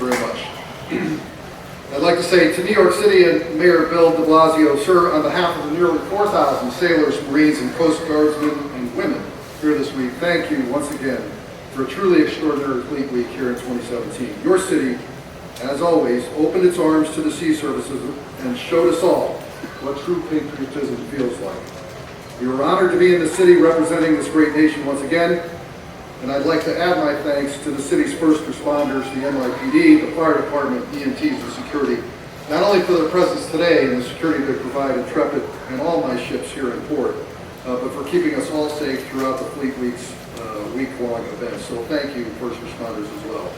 very much. I'd like to say to New York City and Mayor Bill de Blasio, sir, on behalf of the nearly 4,000 sailors, Marines, and Coast Guardsmen and women here this week, thank you once again for a truly extraordinary Fleet Week here in 2017. Your city, as always, opened its arms to the sea services and showed us all what true patriotism feels like. We were honored to be in the city representing this great nation once again, and I'd like to add my thanks to the city's first responders, the NYPD, the fire department, EMTs, and security, not only for their presence today and the security they provide Intrepid and all my ships here in port, but for keeping us all safe throughout the Fleet Week's week-long event. So thank you, first responders, as well.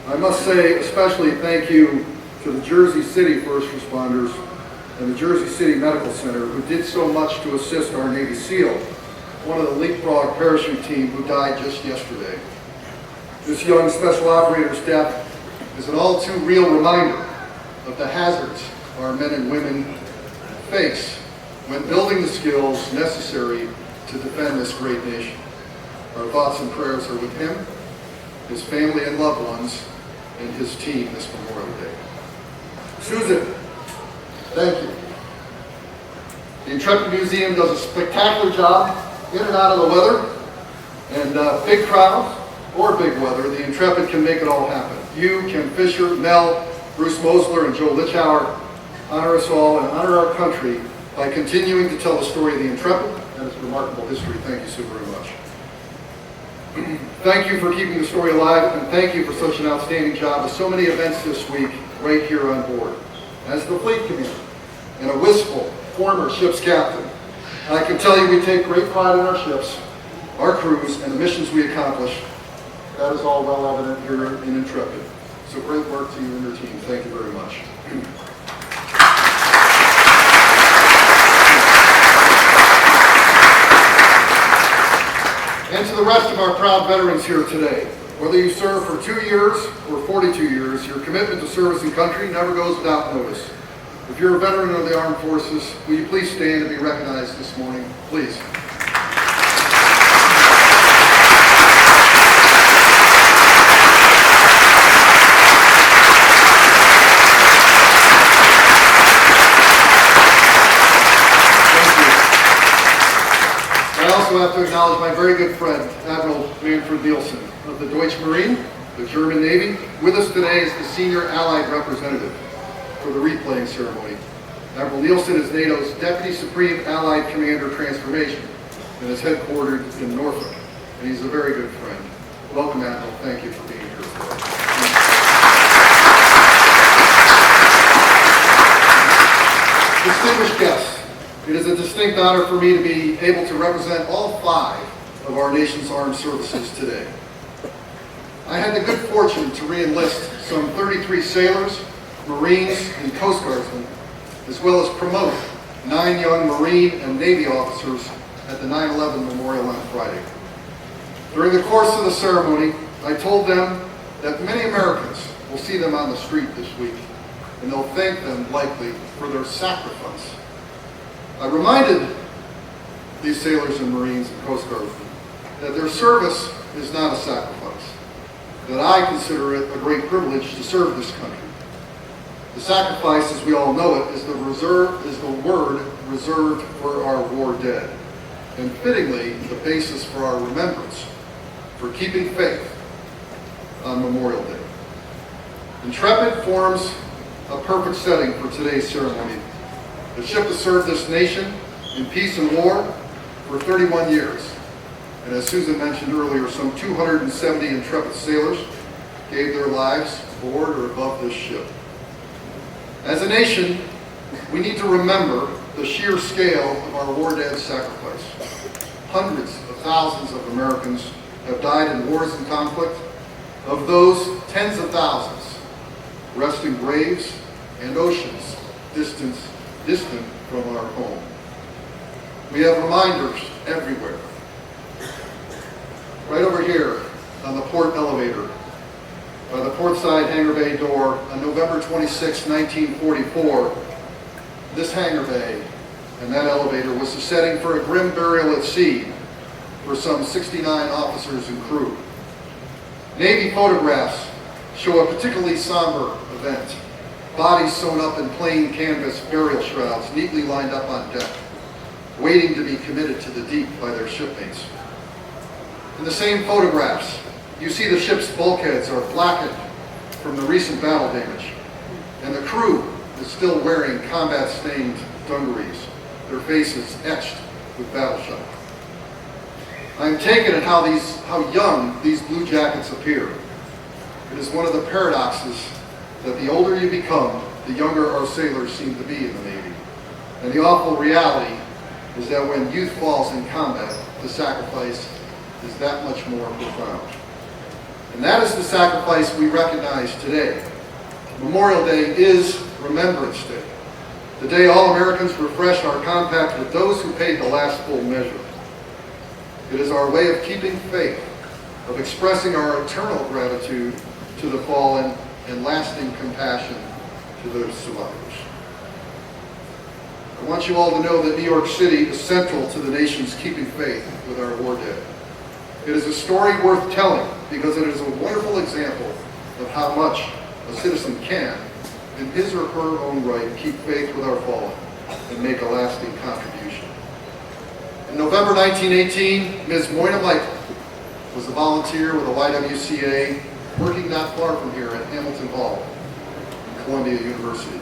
I must say especially thank you to the Jersey City first responders and the Jersey City Medical Center, who did so much to assist our Navy SEAL, one of the leapfrog parachute team who died just yesterday. This young special operator's death is an all too real reminder of the hazards our men and women face when building the skills necessary to defend this great nation. Our thoughts and prayers are with him, his family and loved ones, and his team this Memorial Day. Susan, thank you. The Intrepid Museum does a spectacular job in and out of the weather, and big crowds or big weather, the Intrepid can make it all happen. You, Ken Fisher, Mel, Bruce Mosler, and Joe Lichauer honor us all and honor our country by continuing to tell the story of the Intrepid and its remarkable history. Thank you so very much. Thank you for keeping the story alive, and thank you for such an outstanding job with so many events this week right here on board. As the fleet commander and a wistful former ship's captain, I can tell you we take great pride in our ships, our crews, and the missions we accomplish. That is all well evident here in Intrepid. So great work to you and your team. Thank you very much. And to the rest of our proud veterans here today, whether you serve for 2 years or 42 years, your commitment to service and country never goes without notice. If you're a veteran of the armed forces, will you please stand and be recognized this morning, please? I also have to acknowledge my very good friend, Admiral Manfred Nielsen of the Deutsche Marine, the German Navy. With us today is the senior Allied representative for the replaying ceremony. Admiral Nielsen is NATO's Deputy Supreme Allied Commander Transformation and is headquartered in Norfolk. And he's a very good friend. Welcome, Admiral. Thank you for being here today. Distinguished guests, it is a distinct honor for me to be able to represent all 5 of our nation's armed services today. I had the good fortune to re-enlist some 33 sailors, Marines, and Coast Guardsmen, as well as promote 9 young Marine and Navy officers at the 9/11 Memorial on Friday. During the course of the ceremony, I told them that many Americans will see them on the street this week, and they'll thank them likely for their sacrifice. I reminded these sailors and Marines and Coast Guardsmen that their service is not a sacrifice, that I consider it a great privilege to serve this country. The sacrifice, as we all know it, is the word reserved for our war dead, and fittingly the basis for our remembrance, for keeping faith on Memorial Day. Intrepid forms a perfect setting for today's ceremony. The ship has served this nation in peace and war for 31 years. And as Susan mentioned earlier, some 270 Intrepid sailors gave their lives aboard or above this ship. As a nation, we need to remember the sheer scale of our war dead sacrifice. Hundreds of thousands of Americans have died in wars and conflict. Of those, tens of thousands rest in graves and oceans distant from our home. We have reminders everywhere. Right over here on the port elevator, by the portside hangar bay door on November 26, 1944, this hangar bay and that elevator was the setting for a grim burial at sea for some 69 officers and crew. Navy photographs show a particularly somber event. Bodies sewn up in plain canvas burial shrouds, neatly lined up on deck, waiting to be committed to the deep by their shipmates. In the same photographs, you see the ship's bulkheads are blackened from the recent battle damage, and the crew is still wearing combat-stained dungarees, their faces etched with battle shock. I'm taken at how young these blue jackets appear. It is one of the paradoxes that the older you become, the younger our sailors seem to be in the Navy. And the awful reality is that when youth falls in combat, the sacrifice is that much more profound. And that is the sacrifice we recognize today. Memorial Day is Remembrance Day, the day all Americans refresh our compact with those who paid the last full measure. It is our way of keeping faith, of expressing our eternal gratitude to the fallen and lasting compassion to those survivors. I want you all to know that New York City is central to the nation's keeping faith with our war dead. It is a story worth telling because it is a wonderful example of how much a citizen can, in his or her own right, keep faith with our fallen and make a lasting contribution. In November 1918, Ms. Moyna Michael was a volunteer with the YWCA working not far from here at Hamilton Hall in Columbia University.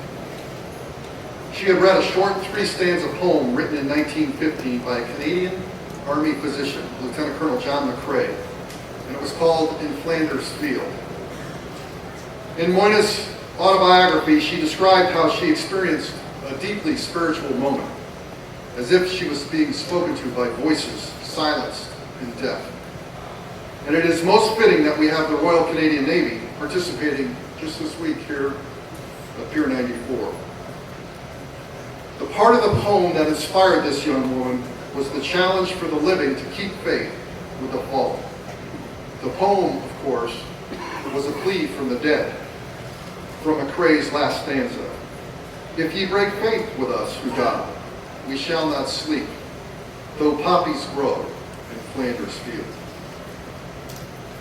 She had read a short 3-stanza poem written in 1915 by a Canadian Army physician, Lieutenant Colonel John McCrae, and it was called In Flanders Field. In Moyna's autobiography, she described how she experienced a deeply spiritual moment, as if she was being spoken to by voices silenced in death. And it is most fitting that we have the Royal Canadian Navy participating just this week here at Pier 94. The part of the poem that inspired this young woman was the challenge for the living to keep faith with the fallen. The poem, of course, was a plea from the dead, from McCrae's last stanza. If ye break faith with us who die, we shall not sleep, though poppies grow in Flanders Field.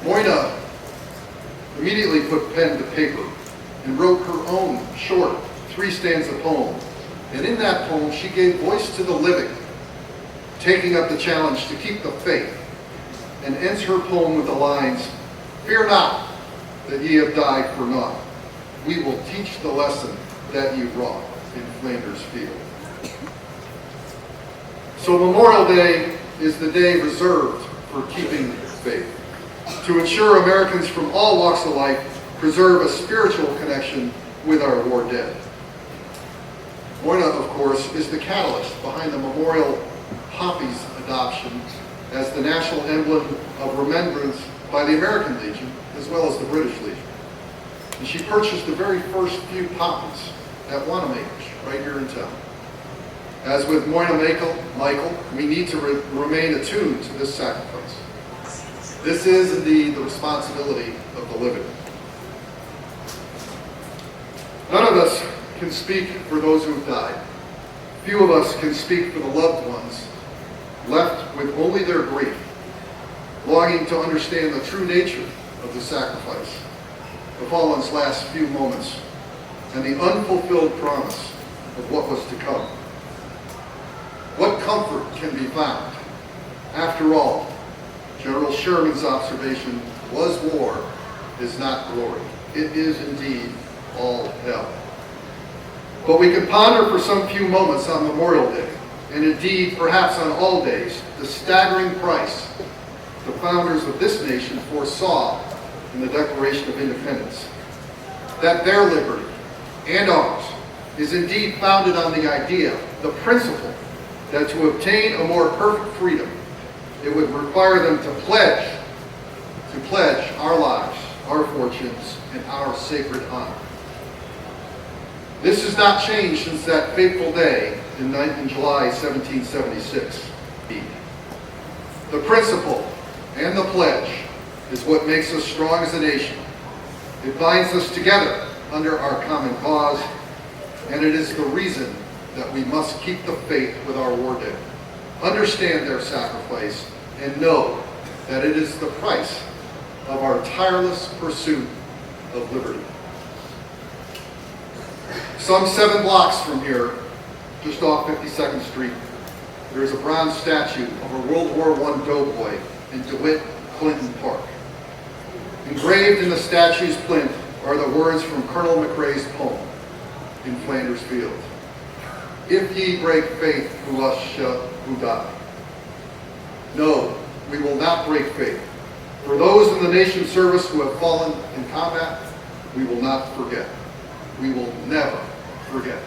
Moyna immediately put pen to paper and wrote her own short 3-stanza poem. And in that poem, she gave voice to the living, taking up the challenge to keep the faith, and ends her poem with the lines, "Fear not that ye have died for naught. We will teach the lesson that ye wrought in Flanders Field." So Memorial Day is the day reserved for keeping faith, to ensure Americans from all walks of life preserve a spiritual connection with our war dead. Moyna, of course, is the catalyst behind the memorial poppy's adoption as the national emblem of remembrance by the American Legion as well as the British Legion. And she purchased the very first few poppies at Wanamaker's right here in town. As with Moyna Michael, we need to remain attuned to this sacrifice. This is indeed the responsibility of the living. None of us can speak for those who have died. Few of us can speak for the loved ones left with only their grief, longing to understand the true nature of the sacrifice, the fallen's last few moments, and the unfulfilled promise of what was to come. What comfort can be found? After all, General Sherman's observation was war is not glory. It is indeed all hell. But we can ponder for some few moments on Memorial Day, and indeed perhaps on all days, the staggering price the founders of this nation foresaw in the Declaration of Independence. That their liberty and ours is indeed founded on the idea, the principle, that to obtain a more perfect freedom, it would require them to pledge our lives, our fortunes, and our sacred honor. This has not changed since that fateful day in July 1776. The principle and the pledge is what makes us strong as a nation. It binds us together under our common cause, and it is the reason that we must keep the faith with our war dead, understand their sacrifice, and know that it is the price of our tireless pursuit of Liberty. Some 7 blocks from here, just off 52nd Street, there is a bronze statue of a World War I doughboy in DeWitt Clinton Park. Engraved in the statue's plinth are the words from Colonel McRae's poem, In Flanders Field. If ye break faith, who us who die. No, we will not break faith. For those in the nation's service who have fallen in combat, we will not forget. We will never forget.